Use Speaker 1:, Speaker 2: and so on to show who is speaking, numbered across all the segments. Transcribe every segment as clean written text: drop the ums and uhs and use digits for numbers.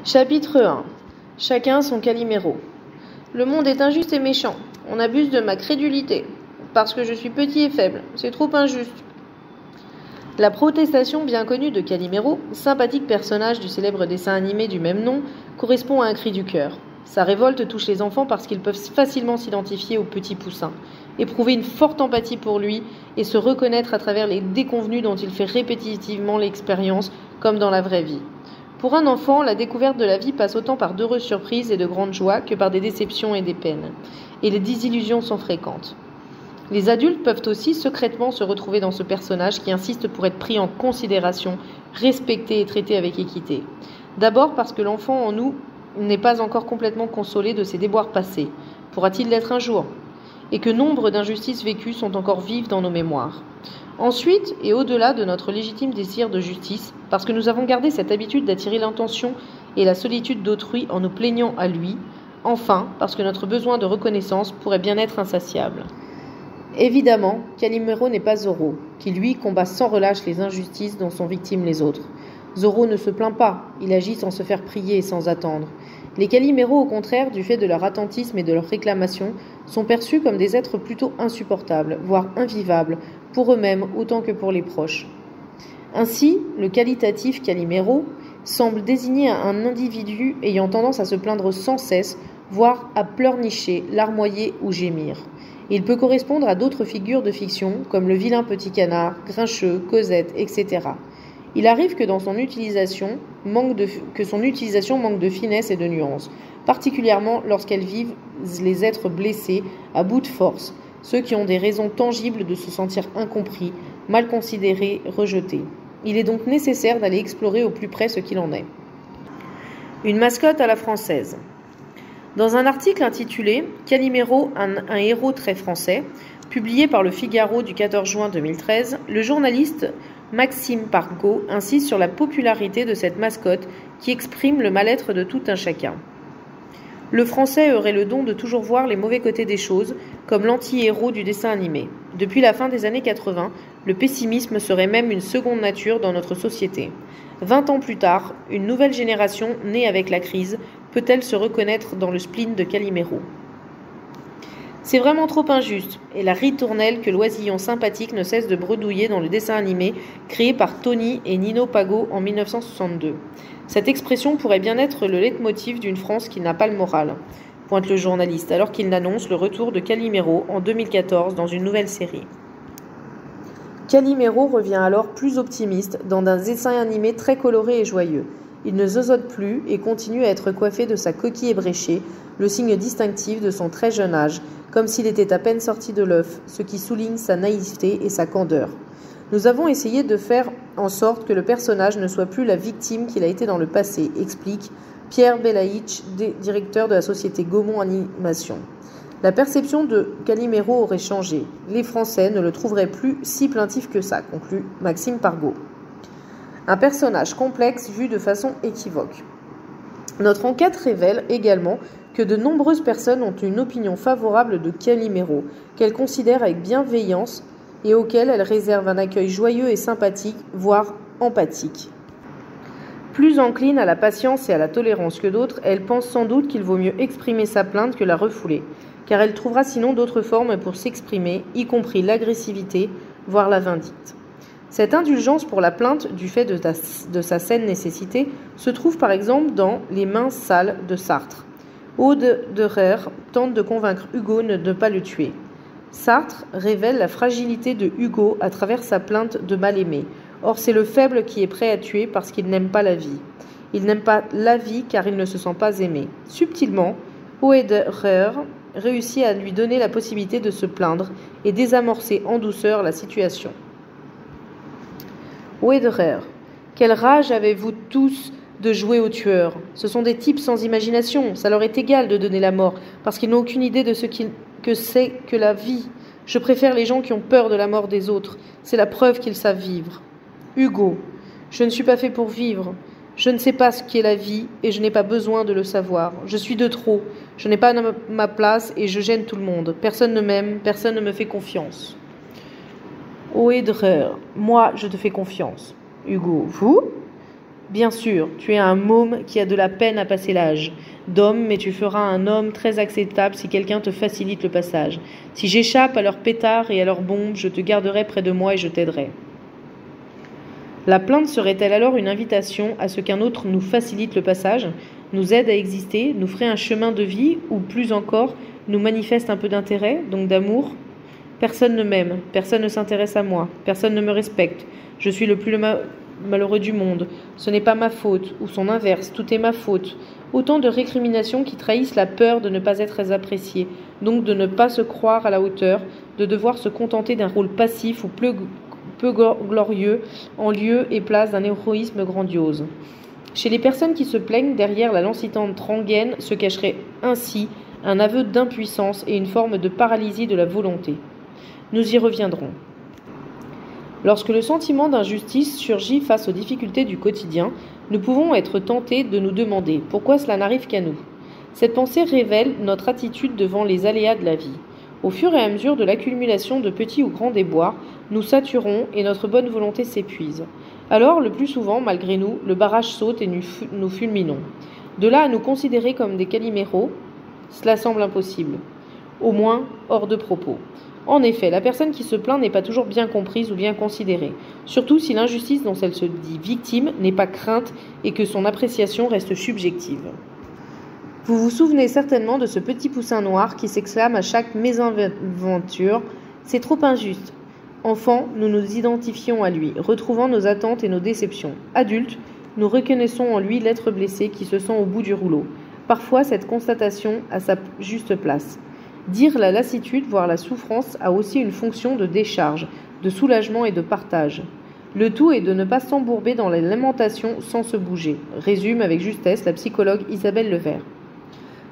Speaker 1: Chapitre 1. Chacun son Calimero. Le monde est injuste et méchant. On abuse de ma crédulité. Parce que je suis petit et faible. C'est trop injuste. La protestation bien connue de Calimero, sympathique personnage du célèbre dessin animé du même nom, correspond à un cri du cœur. Sa révolte touche les enfants parce qu'ils peuvent facilement s'identifier au petit poussin, éprouver une forte empathie pour lui et se reconnaître à travers les déconvenus dont il fait répétitivement l'expérience, comme dans la vraie vie. Pour un enfant, la découverte de la vie passe autant par d'heureuses surprises et de grandes joies que par des déceptions et des peines. Et les désillusions sont fréquentes. Les adultes peuvent aussi secrètement se retrouver dans ce personnage qui insiste pour être pris en considération, respecté et traité avec équité. D'abord parce que l'enfant en nous n'est pas encore complètement consolé de ses déboires passés. Pourra-t-il l'être un jour ? Et que nombre d'injustices vécues sont encore vives dans nos mémoires. Ensuite, et au-delà de notre légitime désir de justice, parce que nous avons gardé cette habitude d'attirer l'intention et la solitude d'autrui en nous plaignant à lui, enfin, parce que notre besoin de reconnaissance pourrait bien être insatiable. Évidemment, Calimero n'est pas Zorro, qui lui combat sans relâche les injustices dont sont victimes les autres. Zorro ne se plaint pas, il agit sans se faire prier et sans attendre. Les Calimero, au contraire, du fait de leur attentisme et de leur réclamation, sont perçus comme des êtres plutôt insupportables, voire invivables, pour eux-mêmes autant que pour les proches. Ainsi, le qualitatif Calimero semble désigner un individu ayant tendance à se plaindre sans cesse, voire à pleurnicher, larmoyer ou gémir. Il peut correspondre à d'autres figures de fiction, comme le vilain petit canard, Grincheux, Cosette, etc. Il arrive que son utilisation manque de finesse et de nuance, particulièrement lorsqu'elle vise les êtres blessés à bout de force, ceux qui ont des raisons tangibles de se sentir incompris, mal considérés, rejetés. Il est donc nécessaire d'aller explorer au plus près ce qu'il en est. Une mascotte à la française. Dans un article intitulé « Calimero, un héros très français », publié par Le Figaro du 14 juin 2013, le journaliste Maxime Pargo insiste sur la popularité de cette mascotte qui exprime le mal-être de tout un chacun. Le français aurait le don de toujours voir les mauvais côtés des choses, comme l'anti-héros du dessin animé. Depuis la fin des années 80, le pessimisme serait même une seconde nature dans notre société. 20 ans plus tard, une nouvelle génération, née avec la crise, peut-elle se reconnaître dans le spleen de Calimero ? C'est vraiment trop injuste, et la ritournelle que l'oisillon sympathique ne cesse de bredouiller dans le dessin animé créé par Tony et Nino Pago en 1962. Cette expression pourrait bien être le leitmotiv d'une France qui n'a pas le moral, pointe le journaliste, alors qu'il annonce le retour de Calimero en 2014 dans une nouvelle série. Calimero revient alors plus optimiste dans un dessin animé très coloré et joyeux. Il ne zozote plus et continue à être coiffé de sa coquille ébréchée, le signe distinctif de son très jeune âge, comme s'il était à peine sorti de l'œuf, ce qui souligne sa naïveté et sa candeur. Nous avons essayé de faire en sorte que le personnage ne soit plus la victime qu'il a été dans le passé, explique Pierre Belaïch, directeur de la société Gaumont Animation. La perception de Calimero aurait changé. Les Français ne le trouveraient plus si plaintif que ça, conclut Maxime Pargo. Un personnage complexe vu de façon équivoque. Notre enquête révèle également que de nombreuses personnes ont une opinion favorable de Calimero, qu'elles considèrent avec bienveillance et auquel elles réservent un accueil joyeux et sympathique, voire empathique. Plus encline à la patience et à la tolérance que d'autres, elle pense sans doute qu'il vaut mieux exprimer sa plainte que la refouler, car elle trouvera sinon d'autres formes pour s'exprimer, y compris l'agressivité, voire la vindicte. Cette indulgence pour la plainte, du fait de sa saine nécessité, se trouve par exemple dans Les mains sales de Sartre. Aude Derer tente de convaincre Hugo de ne pas le tuer. Sartre révèle la fragilité de Hugo à travers sa plainte de mal-aimé. Or, c'est le faible qui est prêt à tuer parce qu'il n'aime pas la vie. Il n'aime pas la vie car il ne se sent pas aimé. Subtilement, Aude Derer réussit à lui donner la possibilité de se plaindre et désamorcer en douceur la situation. Wederer, quelle rage avez-vous tous de jouer aux tueurs ? Ce sont des types sans imagination, ça leur est égal de donner la mort, parce qu'ils n'ont aucune idée de ce que c'est que la vie. Je préfère les gens qui ont peur de la mort des autres, c'est la preuve qu'ils savent vivre. Hugo, je ne suis pas fait pour vivre, je ne sais pas ce qu'est la vie et je n'ai pas besoin de le savoir. Je suis de trop, je n'ai pas ma place et je gêne tout le monde. Personne ne m'aime, personne ne me fait confiance. Oedrer, moi je te fais confiance. Hugo, vous ? Bien sûr, tu es un môme qui a de la peine à passer l'âge d'homme, mais tu feras un homme très acceptable si quelqu'un te facilite le passage. Si j'échappe à leurs pétards et à leurs bombes, je te garderai près de moi et je t'aiderai. La plainte serait-elle alors une invitation à ce qu'un autre nous facilite le passage, nous aide à exister, nous ferait un chemin de vie, ou plus encore, nous manifeste un peu d'intérêt, donc d'amour? Personne ne m'aime, personne ne s'intéresse à moi, personne ne me respecte, je suis le plus malheureux du monde, ce n'est pas ma faute, ou son inverse, tout est ma faute. Autant de récriminations qui trahissent la peur de ne pas être apprécié, donc de ne pas se croire à la hauteur, de devoir se contenter d'un rôle passif ou peu glorieux en lieu et place d'un héroïsme grandiose. Chez les personnes qui se plaignent, derrière la lancitante rengaine se cacherait ainsi un aveu d'impuissance et une forme de paralysie de la volonté. Nous y reviendrons. Lorsque le sentiment d'injustice surgit face aux difficultés du quotidien, nous pouvons être tentés de nous demander pourquoi cela n'arrive qu'à nous. Cette pensée révèle notre attitude devant les aléas de la vie. Au fur et à mesure de l'accumulation de petits ou grands déboires, nous saturons et notre bonne volonté s'épuise. Alors, le plus souvent, malgré nous, le barrage saute et nous fulminons. De là à nous considérer comme des caliméros, cela semble impossible. Au moins, hors de propos. En effet, la personne qui se plaint n'est pas toujours bien comprise ou bien considérée, surtout si l'injustice dont elle se dit victime n'est pas crainte et que son appréciation reste subjective. Vous vous souvenez certainement de ce petit poussin noir qui s'exclame à chaque mésaventure « C'est trop injuste ». Enfant, nous nous identifions à lui, retrouvant nos attentes et nos déceptions. Adultes, nous reconnaissons en lui l'être blessé qui se sent au bout du rouleau. Parfois, cette constatation a sa juste place. Dire la lassitude, voire la souffrance, a aussi une fonction de décharge, de soulagement et de partage. Le tout est de ne pas s'embourber dans la lamentation sans se bouger, résume avec justesse la psychologue Isabelle Levert.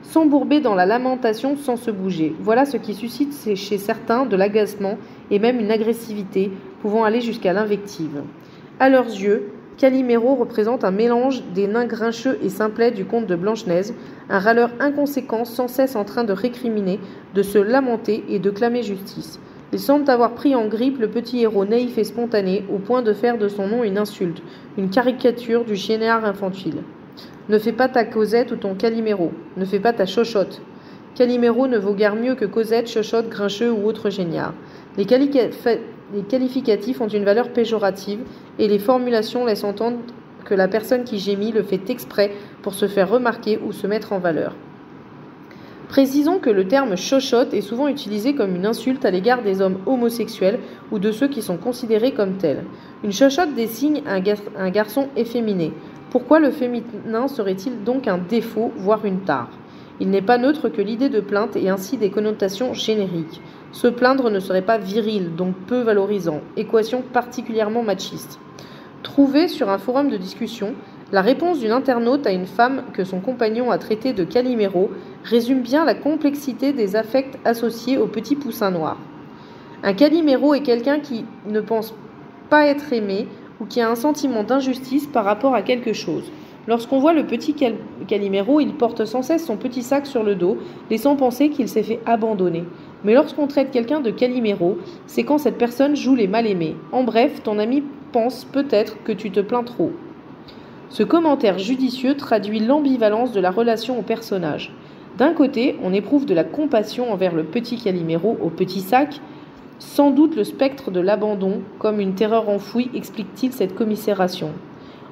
Speaker 1: S'embourber dans la lamentation sans se bouger, voilà ce qui suscite chez certains de l'agacement et même une agressivité, pouvant aller jusqu'à l'invective. À leurs yeux, Calimero représente un mélange des nains grincheux et simplets du conte de Blanche-Neige, un râleur inconséquent sans cesse en train de récriminer, de se lamenter et de clamer justice. Il semble avoir pris en grippe le petit héros naïf et spontané, au point de faire de son nom une insulte, une caricature du chienard infantile. Ne fais pas ta Cosette ou ton Calimero, ne fais pas ta chochotte. Calimero ne vaut guère mieux que Cosette, chochotte, grincheux ou autre géniard. Les qualificatifs ont une valeur péjorative et les formulations laissent entendre que la personne qui gémit le fait exprès pour se faire remarquer ou se mettre en valeur. Précisons que le terme chochotte est souvent utilisé comme une insulte à l'égard des hommes homosexuels ou de ceux qui sont considérés comme tels. Une chochotte désigne un garçon efféminé. Pourquoi le féminin serait-il donc un défaut, voire une tare ? Il n'est pas neutre que l'idée de plainte ait ainsi des connotations génériques. Se plaindre ne serait pas viril, donc peu valorisant, équation particulièrement machiste. Trouver sur un forum de discussion, la réponse d'une internaute à une femme que son compagnon a traitée de Calimero résume bien la complexité des affects associés au petit poussin noir. Un Calimero est quelqu'un qui ne pense pas être aimé ou qui a un sentiment d'injustice par rapport à quelque chose. Lorsqu'on voit le petit Calimero, il porte sans cesse son petit sac sur le dos, laissant penser qu'il s'est fait abandonner. Mais lorsqu'on traite quelqu'un de Calimero, c'est quand cette personne joue les mal-aimés. En bref, ton ami pense peut-être que tu te plains trop. Ce commentaire judicieux traduit l'ambivalence de la relation au personnage. D'un côté, on éprouve de la compassion envers le petit Calimero au petit sac. Sans doute le spectre de l'abandon, comme une terreur enfouie, explique-t-il cette commisération.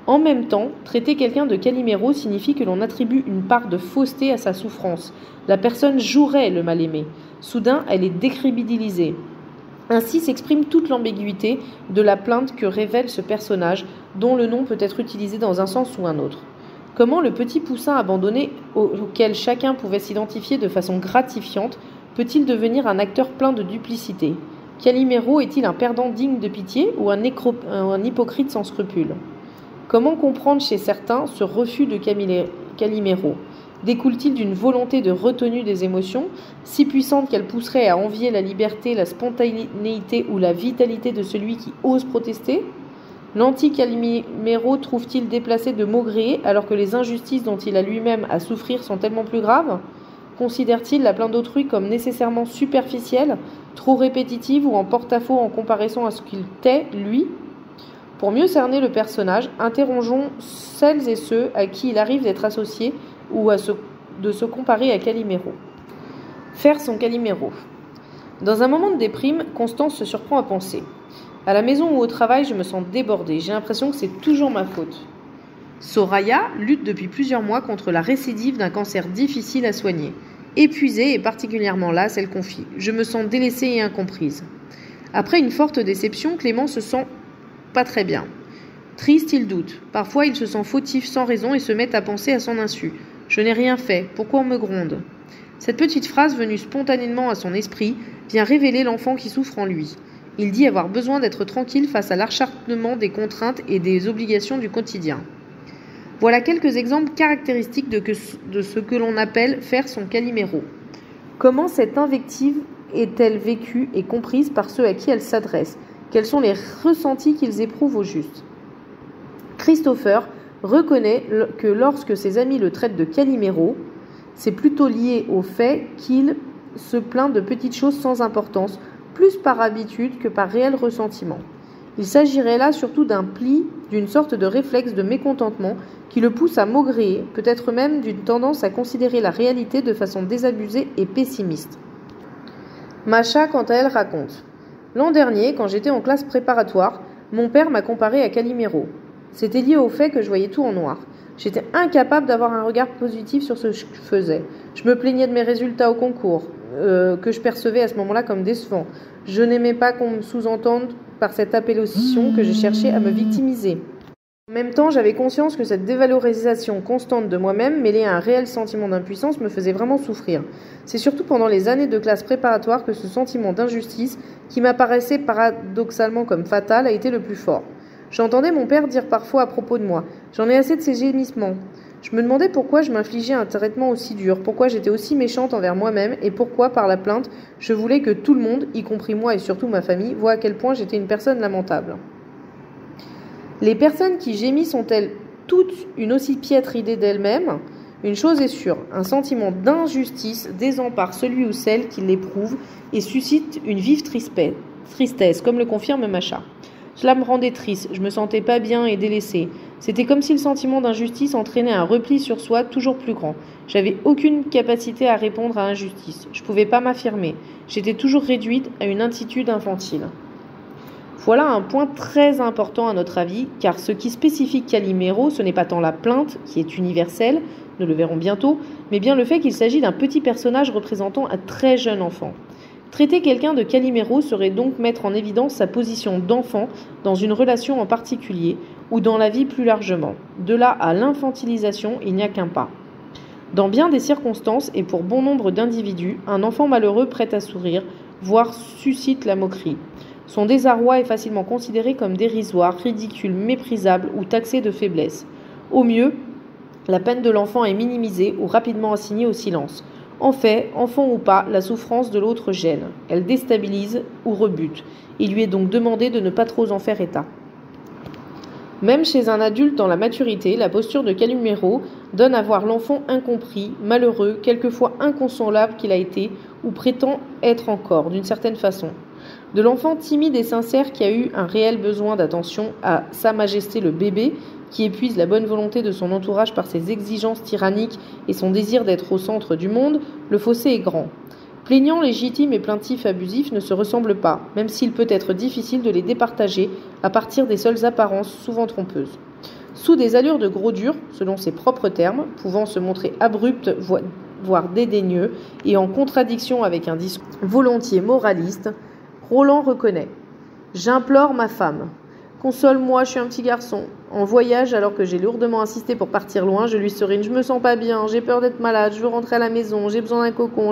Speaker 1: En même temps, traiter quelqu'un de Calimero signifie que l'on attribue une part de fausseté à sa souffrance. La personne jouerait le mal-aimé. Soudain, elle est décrédibilisée. Ainsi s'exprime toute l'ambiguïté de la plainte que révèle ce personnage, dont le nom peut être utilisé dans un sens ou un autre. Comment le petit poussin abandonné, auquel chacun pouvait s'identifier de façon gratifiante, peut-il devenir un acteur plein de duplicité ? Calimero est-il un perdant digne de pitié ou un hypocrite sans scrupules ? Comment comprendre chez certains ce refus de Calimero ? Découle-t-il d'une volonté de retenue des émotions, si puissante qu'elle pousserait à envier la liberté, la spontanéité ou la vitalité de celui qui ose protester ? L'anti-Calimero trouve-t-il déplacé de maugréer alors que les injustices dont il a lui-même à souffrir sont tellement plus graves ? Considère-t-il la plainte d'autrui comme nécessairement superficielle, trop répétitive ou en porte-à-faux en comparaison à ce qu'il tait, lui ? Pour mieux cerner le personnage, interrogeons celles et ceux à qui il arrive d'être associé ou de se comparer à Calimero. Faire son Calimero. Dans un moment de déprime, Constance se surprend à penser. À la maison ou au travail, je me sens débordée. J'ai l'impression que c'est toujours ma faute. Soraya lutte depuis plusieurs mois contre la récidive d'un cancer difficile à soigner. Épuisée et particulièrement lasse, elle confie. Je me sens délaissée et incomprise. Après une forte déception, Clément se sent pas très bien. Triste, il doute. Parfois, il se sent fautif sans raison et se met à penser à son insu. Je n'ai rien fait. Pourquoi on me gronde ? Cette petite phrase venue spontanément à son esprit vient révéler l'enfant qui souffre en lui. Il dit avoir besoin d'être tranquille face à l'acharnement des contraintes et des obligations du quotidien. Voilà quelques exemples caractéristiques de ce que l'on appelle faire son Calimero. Comment cette invective est-elle vécue et comprise par ceux à qui elle s'adresse ? Quels sont les ressentis qu'ils éprouvent au juste ? Christopher reconnaît que lorsque ses amis le traitent de Calimero, c'est plutôt lié au fait qu'il se plaint de petites choses sans importance, plus par habitude que par réel ressentiment. Il s'agirait là surtout d'un pli, d'une sorte de réflexe de mécontentement qui le pousse à maugréer, peut-être même d'une tendance à considérer la réalité de façon désabusée et pessimiste. Macha, quant à elle, raconte. L'an dernier, quand j'étais en classe préparatoire, mon père m'a comparé à Calimero. C'était lié au fait que je voyais tout en noir. J'étais incapable d'avoir un regard positif sur ce que je faisais. Je me plaignais de mes résultats au concours, que je percevais à ce moment-là comme décevants. Je n'aimais pas qu'on me sous-entende par cette appellation que je cherchais à me victimiser. En même temps, j'avais conscience que cette dévalorisation constante de moi-même, mêlée à un réel sentiment d'impuissance, me faisait vraiment souffrir. C'est surtout pendant les années de classe préparatoire que ce sentiment d'injustice, qui m'apparaissait paradoxalement comme fatal, a été le plus fort. J'entendais mon père dire parfois à propos de moi « J'en ai assez de ces gémissements ». Je me demandais pourquoi je m'infligeais un traitement aussi dur, pourquoi j'étais aussi méchante envers moi-même et pourquoi, par la plainte, je voulais que tout le monde, y compris moi et surtout ma famille, voie à quel point j'étais une personne lamentable. Les personnes qui gémissent ont-elles toutes une aussi piètre idée d'elles-mêmes ? Une chose est sûre, un sentiment d'injustice désempare celui ou celle qui l'éprouve et suscite une vive tristesse, comme le confirme Macha. Cela me rendait triste, je me sentais pas bien et délaissée. C'était comme si le sentiment d'injustice entraînait un repli sur soi toujours plus grand. J'avais aucune capacité à répondre à l'injustice. Je pouvais pas m'affirmer. J'étais toujours réduite à une attitude infantile. Voilà un point très important à notre avis, car ce qui spécifie Calimero, ce n'est pas tant la plainte, qui est universelle, nous le verrons bientôt, mais bien le fait qu'il s'agit d'un petit personnage représentant un très jeune enfant. Traiter quelqu'un de Calimero serait donc mettre en évidence sa position d'enfant dans une relation en particulier ou dans la vie plus largement. De là à l'infantilisation, il n'y a qu'un pas. Dans bien des circonstances et pour bon nombre d'individus, un enfant malheureux prête à sourire, voire suscite la moquerie. Son désarroi est facilement considéré comme dérisoire, ridicule, méprisable ou taxé de faiblesse. Au mieux, la peine de l'enfant est minimisée ou rapidement assignée au silence. En fait, enfant ou pas, la souffrance de l'autre gêne. Elle déstabilise ou rebute. Il lui est donc demandé de ne pas trop en faire état. Même chez un adulte dans la maturité, la posture de Calimero donne à voir l'enfant incompris, malheureux, quelquefois inconsolable qu'il a été ou prétend être encore, d'une certaine façon. De l'enfant timide et sincère qui a eu un réel besoin d'attention à Sa Majesté le bébé, qui épuise la bonne volonté de son entourage par ses exigences tyranniques et son désir d'être au centre du monde, le fossé est grand. Plaignants légitimes et plaintifs abusifs ne se ressemblent pas, même s'il peut être difficile de les départager à partir des seules apparences souvent trompeuses. Sous des allures de gros dur, selon ses propres termes, pouvant se montrer abruptes, voire dédaigneux, et en contradiction avec un discours volontiers moraliste, Roland reconnaît « J'implore ma femme. Console-moi, je suis un petit garçon. En voyage, alors que j'ai lourdement insisté pour partir loin, je lui serine. Je me sens pas bien, j'ai peur d'être malade, je veux rentrer à la maison, j'ai besoin d'un cocon,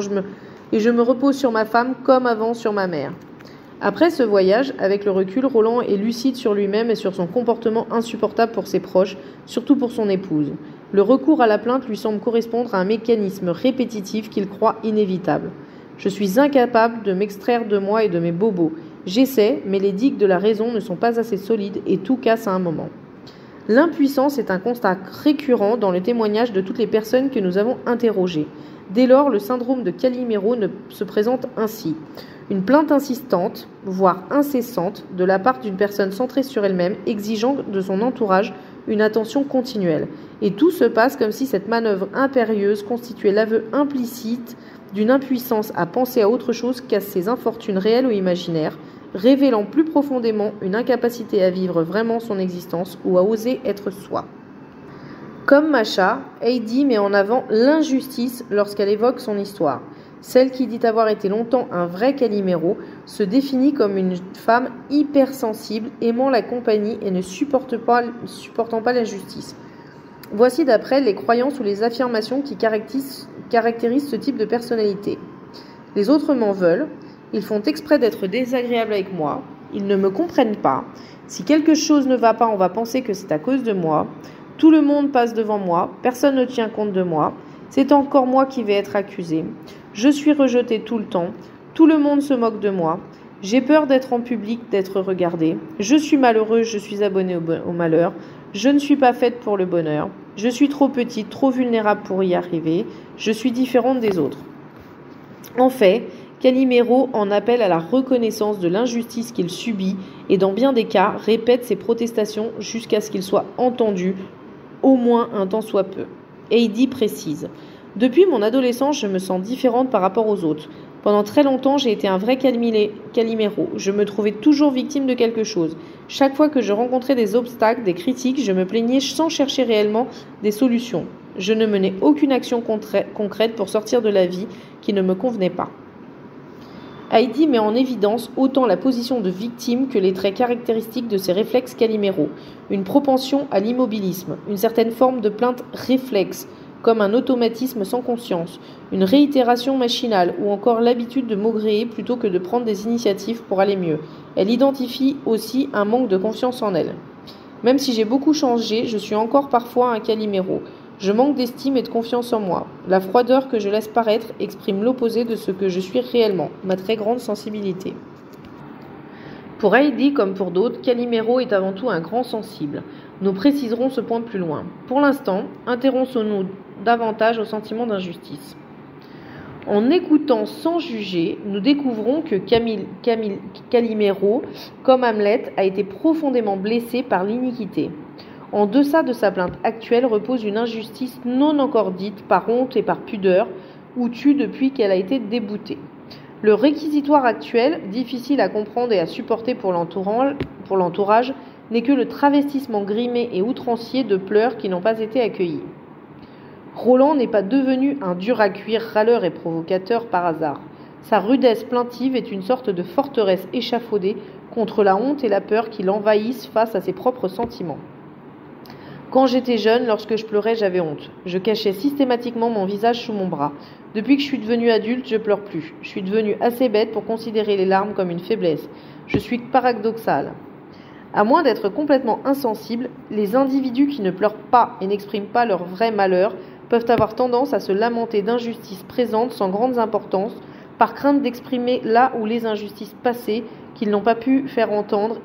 Speaker 1: et je me repose sur ma femme comme avant sur ma mère. » Après ce voyage, avec le recul, Roland est lucide sur lui-même et sur son comportement insupportable pour ses proches, surtout pour son épouse. Le recours à la plainte lui semble correspondre à un mécanisme répétitif qu'il croit inévitable. « Je suis incapable de m'extraire de moi et de mes bobos. J'essaie, mais les digues de la raison ne sont pas assez solides et tout casse à un moment. » L'impuissance est un constat récurrent dans le témoignage de toutes les personnes que nous avons interrogées. Dès lors, le syndrome de Calimero se présente ainsi. Une plainte insistante, voire incessante, de la part d'une personne centrée sur elle-même, exigeant de son entourage une attention continuelle. Et tout se passe comme si cette manœuvre impérieuse constituait l'aveu implicite d'une impuissance à penser à autre chose qu'à ses infortunes réelles ou imaginaires, révélant plus profondément une incapacité à vivre vraiment son existence ou à oser être soi. Comme Masha, Heidi met en avant l'injustice lorsqu'elle évoque son histoire. Celle qui dit avoir été longtemps un vrai Calimero se définit comme une femme hypersensible, aimant la compagnie et ne supportant pas l'injustice. Voici d'après les croyances ou les affirmations qui caractérisent ce type de personnalité. Les autres m'en veulent, ils font exprès d'être désagréables avec moi, ils ne me comprennent pas, si quelque chose ne va pas, on va penser que c'est à cause de moi, tout le monde passe devant moi, personne ne tient compte de moi, c'est encore moi qui vais être accusé. Je suis rejetée tout le temps. Tout le monde se moque de moi. J'ai peur d'être en public, d'être regardée. Je suis malheureuse, je suis abonnée au malheur. Je ne suis pas faite pour le bonheur. Je suis trop petite, trop vulnérable pour y arriver. Je suis différente des autres. En fait, Calimero en appelle à la reconnaissance de l'injustice qu'il subit et dans bien des cas répète ses protestations jusqu'à ce qu'il soit entendu, au moins un temps soit peu. Heidi précise. Depuis mon adolescence, je me sens différente par rapport aux autres. Pendant très longtemps, j'ai été un vrai Calimero. Je me trouvais toujours victime de quelque chose. Chaque fois que je rencontrais des obstacles, des critiques, je me plaignais sans chercher réellement des solutions. Je ne menais aucune action concrète pour sortir de la vie qui ne me convenait pas. Heidi met en évidence autant la position de victime que les traits caractéristiques de ses réflexes Calimero. Une propension à l'immobilisme, une certaine forme de plainte réflexe, comme un automatisme sans conscience, une réitération machinale ou encore l'habitude de maugréer plutôt que de prendre des initiatives pour aller mieux. Elle identifie aussi un manque de confiance en elle. Même si j'ai beaucoup changé, je suis encore parfois un Calimero. Je manque d'estime et de confiance en moi. La froideur que je laisse paraître exprime l'opposé de ce que je suis réellement, ma très grande sensibilité. Pour Heidi comme pour d'autres, Calimero est avant tout un grand sensible. Nous préciserons ce point plus loin. Pour l'instant, intéressons-nous davantage au sentiment d'injustice. En écoutant sans juger, nous découvrons que Calimero, comme Hamlet, a été profondément blessé par l'iniquité. En deçà de sa plainte actuelle repose une injustice non encore dite par honte et par pudeur, ou tue depuis qu'elle a été déboutée. Le réquisitoire actuel, difficile à comprendre et à supporter pour l'entourage, n'est que le travestissement grimé et outrancier de pleurs qui n'ont pas été accueillis. Roland n'est pas devenu un dur à cuire, râleur et provocateur par hasard. Sa rudesse plaintive est une sorte de forteresse échafaudée contre la honte et la peur qui l'envahissent face à ses propres sentiments. Quand j'étais jeune, lorsque je pleurais, j'avais honte. Je cachais systématiquement mon visage sous mon bras. Depuis que je suis devenue adulte, je pleure plus. Je suis devenue assez bête pour considérer les larmes comme une faiblesse. Je suis paradoxale. À moins d'être complètement insensibles, les individus qui ne pleurent pas et n'expriment pas leur vrai malheur peuvent avoir tendance à se lamenter d'injustices présentes sans grande importance, par crainte d'exprimer là où les injustices passées qu'ils n'ont pas pu faire entendre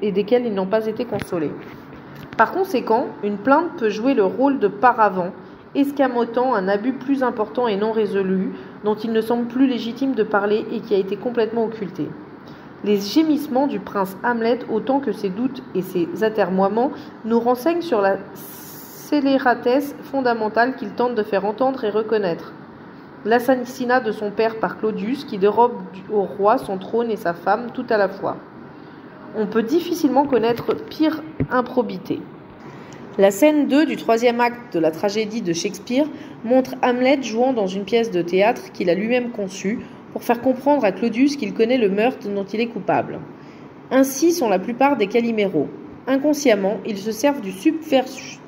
Speaker 1: et desquelles ils n'ont pas été consolés. Par conséquent, une plainte peut jouer le rôle de paravent, escamotant un abus plus important et non résolu, dont il ne semble plus légitime de parler et qui a été complètement occulté. Les gémissements du prince Hamlet, autant que ses doutes et ses atermoiements, nous renseignent sur la scélératesse fondamentale qu'il tente de faire entendre et reconnaître. L'assassinat de son père par Claudius, qui dérobe au roi son trône et sa femme tout à la fois. On peut difficilement connaître pire improbité. La scène 2 du troisième acte de la tragédie de Shakespeare montre Hamlet jouant dans une pièce de théâtre qu'il a lui-même conçue pour faire comprendre à Claudius qu'il connaît le meurtre dont il est coupable. Ainsi sont la plupart des Caliméros. Inconsciemment, ils se servent du subterfuge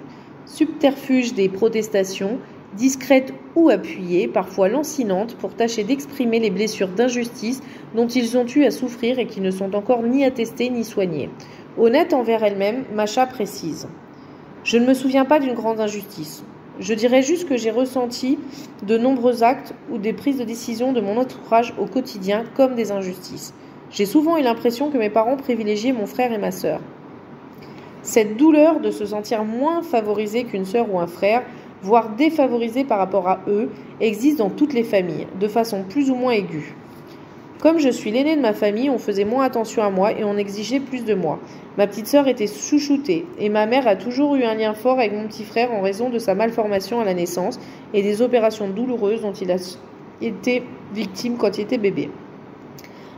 Speaker 1: des protestations, discrètes ou appuyées, parfois lancinantes, pour tâcher d'exprimer les blessures d'injustice dont ils ont eu à souffrir et qui ne sont encore ni attestées ni soignées. Honnête envers elle-même, Masha précise « Je ne me souviens pas d'une grande injustice. Je dirais juste que j'ai ressenti de nombreux actes ou des prises de décision de mon entourage au quotidien comme des injustices. J'ai souvent eu l'impression que mes parents privilégiaient mon frère et ma sœur. » Cette douleur de se sentir moins favorisé qu'une sœur ou un frère, voire défavorisé par rapport à eux, existe dans toutes les familles, de façon plus ou moins aiguë. Comme je suis l'aîné de ma famille, on faisait moins attention à moi et on exigeait plus de moi. Ma petite sœur était chouchoutée et ma mère a toujours eu un lien fort avec mon petit frère en raison de sa malformation à la naissance et des opérations douloureuses dont il a été victime quand il était bébé.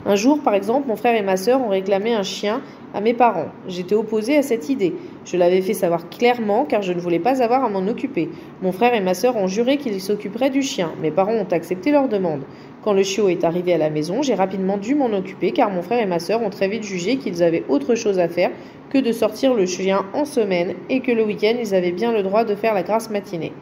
Speaker 1: Un jour, par exemple, mon frère et ma sœur ont réclamé un chien à mes parents. J'étais opposée à cette idée. Je l'avais fait savoir clairement car je ne voulais pas avoir à m'en occuper. Mon frère et ma sœur ont juré qu'ils s'occuperaient du chien. Mes parents ont accepté leur demande. Quand le chiot est arrivé à la maison, j'ai rapidement dû m'en occuper car mon frère et ma sœur ont très vite jugé qu'ils avaient autre chose à faire que de sortir le chien en semaine et que le week-end, ils avaient bien le droit de faire la grasse matinée.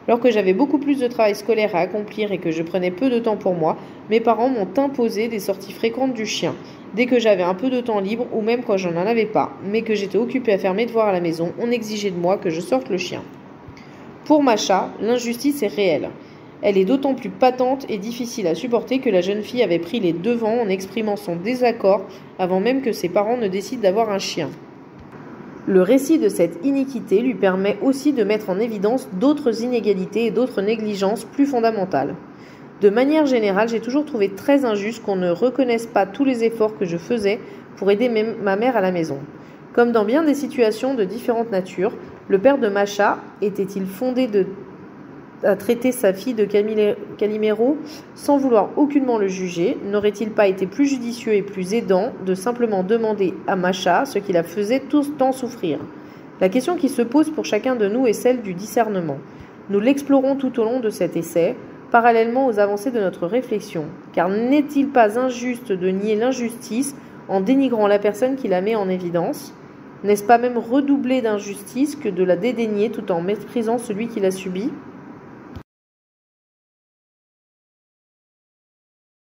Speaker 1: Alors que j'avais beaucoup plus de travail scolaire à accomplir et que je prenais peu de temps pour moi, mes parents m'ont imposé des sorties fréquentes du chien. Dès que j'avais un peu de temps libre ou même quand je n'en avais pas, mais que j'étais occupée à faire mes devoirs à la maison, on exigeait de moi que je sorte le chien. Pour Masha, l'injustice est réelle. Elle est d'autant plus patente et difficile à supporter que la jeune fille avait pris les devants en exprimant son désaccord avant même que ses parents ne décident d'avoir un chien. Le récit de cette iniquité lui permet aussi de mettre en évidence d'autres inégalités et d'autres négligences plus fondamentales. De manière générale, j'ai toujours trouvé très injuste qu'on ne reconnaisse pas tous les efforts que je faisais pour aider ma mère à la maison. Comme dans bien des situations de différentes natures, le père de Masha était-il fondé à traiter sa fille de Calimero sans vouloir aucunement le juger? N'aurait-il pas été plus judicieux et plus aidant de simplement demander à Masha ce qui la faisait tout tant souffrir? La question qui se pose pour chacun de nous est celle du discernement. Nous l'explorons tout au long de cet essai, parallèlement aux avancées de notre réflexion. Car n'est-il pas injuste de nier l'injustice en dénigrant la personne qui la met en évidence? N'est-ce pas même redoubler d'injustice que de la dédaigner tout en méprisant celui qui l'a subie?